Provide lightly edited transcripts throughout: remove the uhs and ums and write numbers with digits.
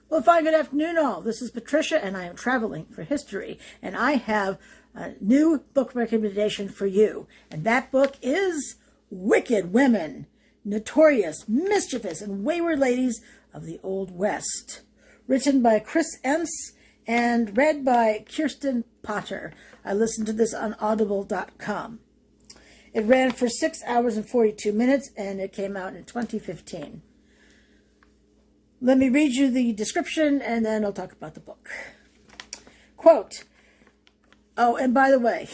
Well, fine, good afternoon all. This is Patricia, and I am traveling for history, and I have a new book recommendation for you, and that book is Wicked Women, Notorious, Mischievous, and Wayward Ladies of the Old West, written by Chris Entz and read by Kirsten Potter. I listened to this on audible.com. It ran for 6 hours and 42 minutes, and it came out in 2015. Let me read you the description, and then I'll talk about the book. Quote, oh, and by the way,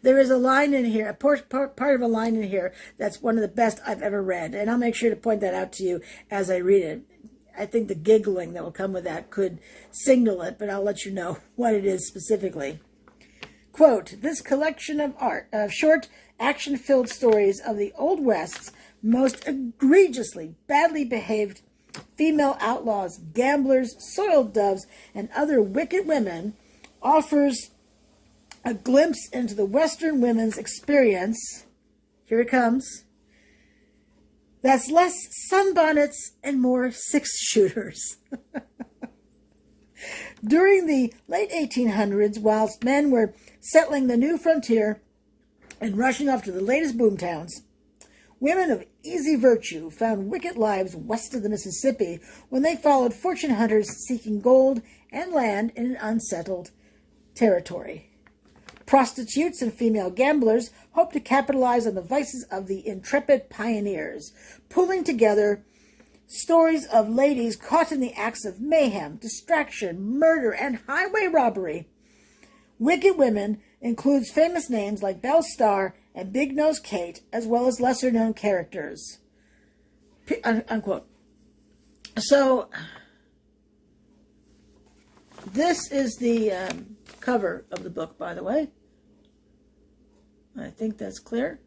there is a line in here, a part of a line in here that's one of the best I've ever read, and I'll make sure to point that out to you as I read it. I think the giggling that will come with that could signal it, but I'll let you know what it is specifically. Quote, this collection of short, action-filled stories of the Old West's most egregiously badly behaved female outlaws, gamblers, soiled doves, and other wicked women offers a glimpse into the Western women's experience. Here it comes. That's less sunbonnets and more six-shooters. During the late 1800s, whilst men were settling the new frontier and rushing off to the latest boomtowns, women of easy virtue found wicked lives west of the Mississippi when they followed fortune hunters seeking gold and land in an unsettled territory. Prostitutes and female gamblers hoped to capitalize on the vices of the intrepid pioneers, pulling together stories of ladies caught in the acts of mayhem, distraction, murder, and highway robbery. Wicked Women includes famous names like Belle Starr and Big Nose Kate, as well as lesser-known characters. Unquote. So, this is the cover of the book, by the way. I think that's clear.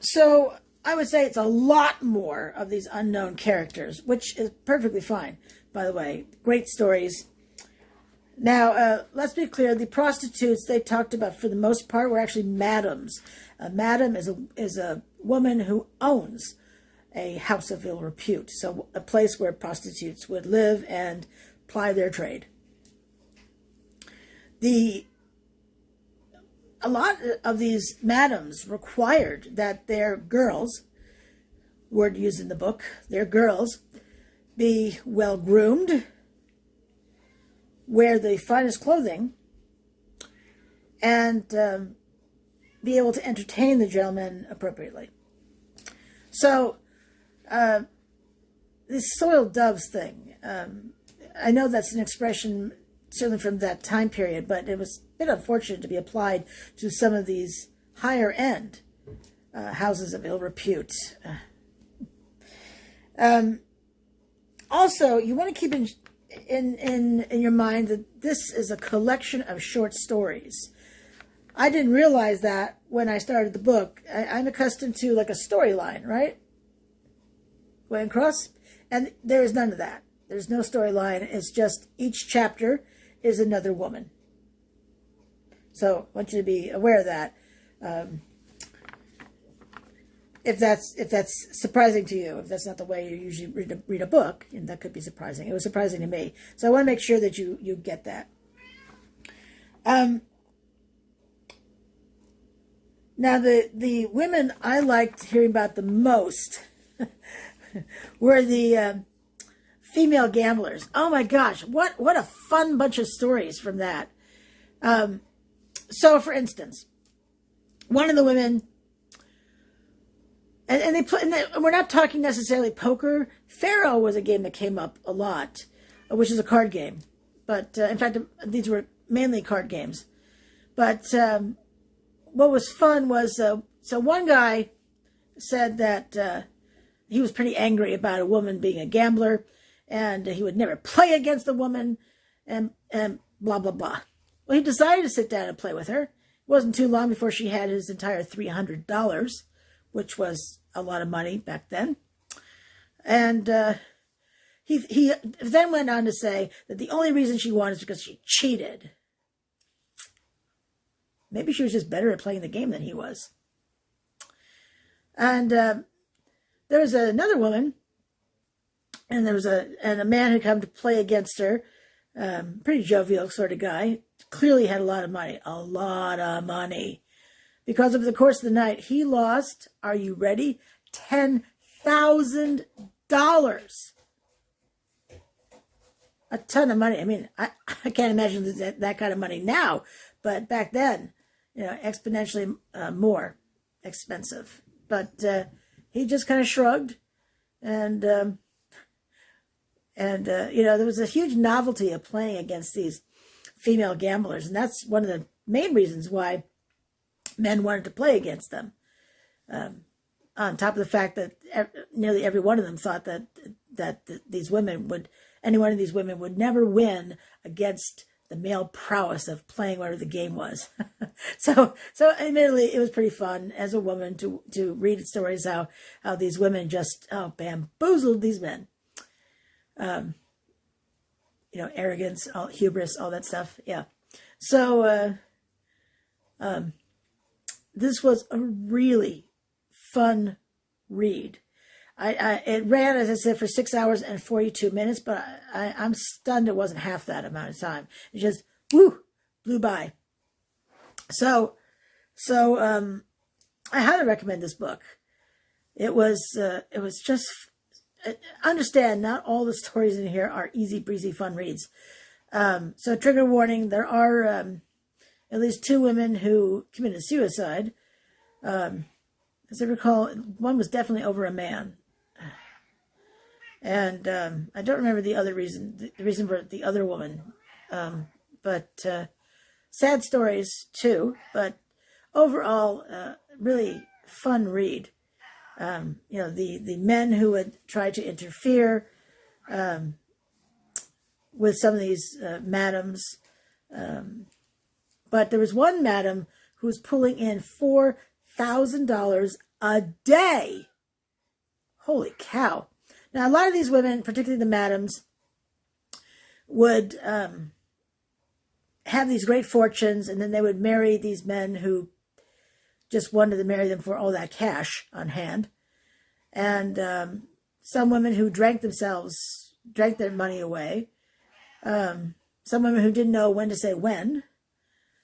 So, I would say it's a lot more of these unknown characters, which is perfectly fine, by the way. Great stories. Now, let's be clear, the prostitutes they talked about, for the most part, were actually madams. A madam is a woman who owns a house of ill repute, so a place where prostitutes would live and ply their trade. A lot of these madams required that their girls, word used in the book, their girls, be well-groomed, wear the finest clothing, and be able to entertain the gentlemen appropriately. So, this soiled doves thing, I know that's an expression certainly from that time period, but it was a bit unfortunate to be applied to some of these higher-end houses of ill repute. Also, you want to keep in your mind that this is a collection of short stories. I didn't realize that when I started the book. I'm accustomed to like a storyline, right? Going across, and there is none of that. There's no storyline. It's just each chapter is another woman. So I want you to be aware of that. If that's surprising to you, if that's not the way you usually read a book, and that could be surprising. It was surprising to me. So I want to make sure that you get that. Now, the women I liked hearing about the most were the female gamblers. Oh my gosh, what a fun bunch of stories from that. So, for instance, one of the women, and they play. And we're not talking necessarily poker. Pharaoh was a game that came up a lot, which is a card game. But in fact, these were mainly card games. But what was fun was so one guy said that he was pretty angry about a woman being a gambler, and he would never play against a woman, and blah blah blah. Well, he decided to sit down and play with her. It wasn't too long before she had his entire $300, which was a lot of money back then. And he then went on to say that the only reason she won is because she cheated. Maybe she was just better at playing the game than he was. And there was another woman and there was a man who come to play against her, pretty jovial sort of guy, clearly had a lot of money. Because over the course of the night, he lost, are you ready, $10,000. A ton of money. I mean, I can't imagine that kind of money now, but back then, exponentially more expensive. But he just kind of shrugged, and there was a huge novelty of playing against these female gamblers, and that's one of the main reasons why men wanted to play against them. On top of the fact that nearly every one of them thought that any one of these women would never win against the male prowess of playing whatever the game was. so admittedly, it was pretty fun as a woman to read stories how these women just bamboozled these men. Arrogance, hubris, all that stuff. Yeah. So this was a really fun read. It ran, as I said, for 6 hours and 42 minutes, but I'm stunned it wasn't half that amount of time. It just, blew by. So I highly recommend this book. It was just, understand, not all the stories in here are easy breezy fun reads. So trigger warning, there are at least 2 women who committed suicide. As I recall, one was definitely over a man. And I don't remember the other reason, the reason for the other woman. But sad stories too. But overall, really fun read. The men who would try to interfere with some of these madams. But there was one madam who was pulling in $4,000 a day. Holy cow. Now, a lot of these women, particularly the madams, would have these great fortunes, and then they would marry these men who just wanted to marry them for all that cash on hand. And some women who drank their money away. Some women who didn't know when to say when.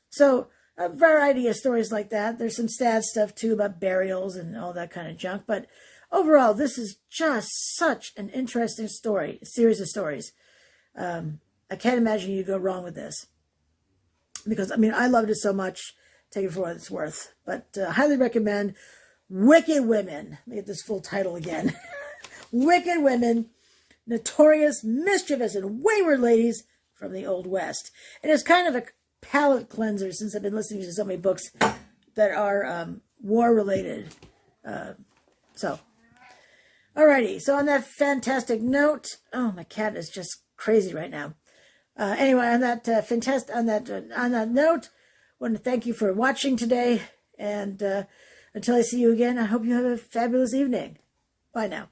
So a variety of stories like that. There's some sad stuff, too, about burials and all that kind of junk. But overall, this is just such an interesting story, a series of stories. I can't imagine you go wrong with this. Because, I loved it so much. Take it for what it's worth. But highly recommend Wicked Women. Let me get this full title again. Wicked Women, Notorious, Mischievous, and Wayward Ladies from the Old West. It is kind of a palate cleanser since I've been listening to so many books that are war-related. Alrighty, so on that fantastic note, oh, my cat is just crazy right now. Anyway, on that note, I want to thank you for watching today, and until I see you again, I hope you have a fabulous evening. Bye now.